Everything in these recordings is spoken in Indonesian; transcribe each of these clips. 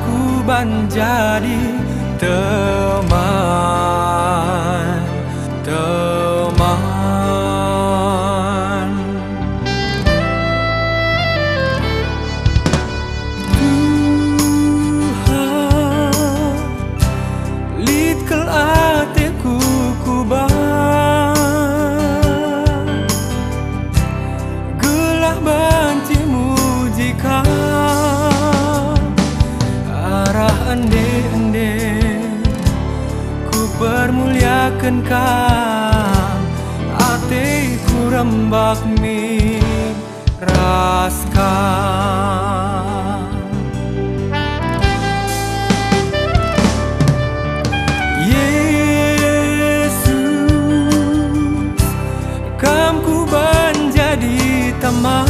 Kuban jadi teman. Tuhan litkel atiku kuban, gelah bencimu jika ende-ende ku permuliakan kam, atiku rembak mi raskan. Yesus, kam ku menjadi teman,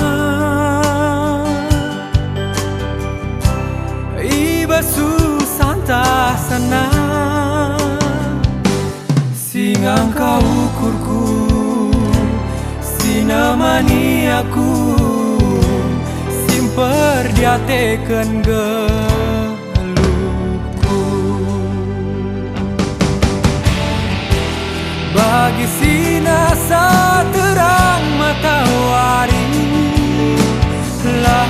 susantah senang, singang kau ukurku, sinemani aku, simper diateken geluhku. Bagi sina saterang matahari lah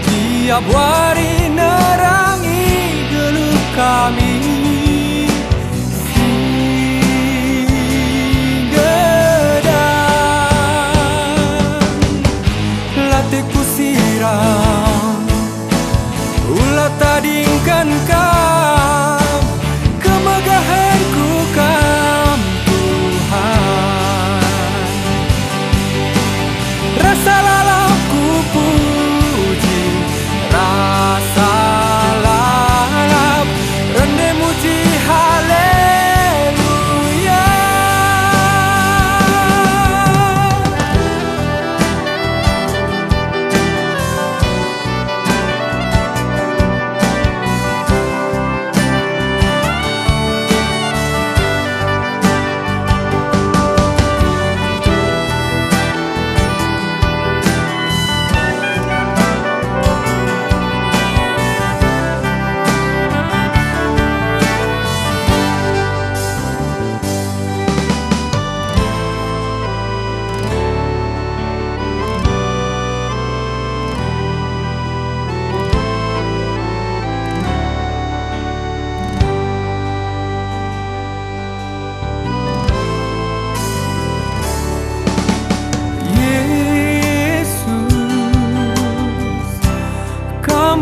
tiap hari nerangi geluh kami, singgedan latihku siram, ulah tadingkan kam, kemegahanku kam Tuhan, rasa lalapku puji, rasa lalap rende muji haleluya.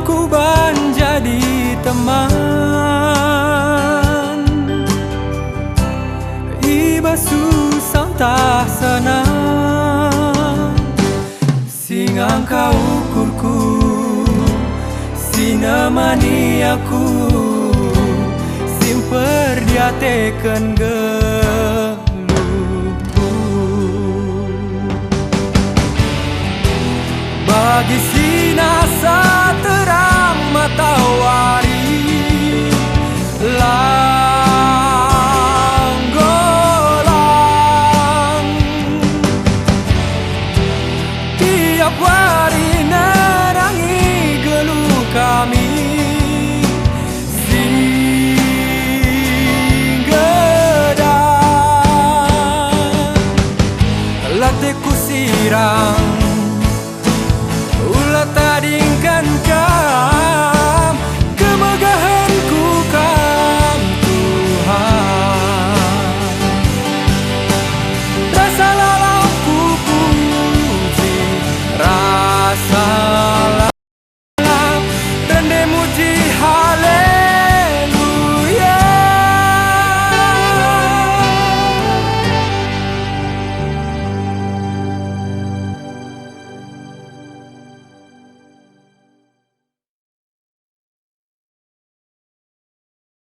Kuban jadi teman, iba susah tak senang, singang kau ukurku, sinemani aku, simper diateken geluhku. Bagi sina saterang matahari langgolang, tiap hari nerangi geluh kami, singgedan latihku sirang, ulah tadingkan kau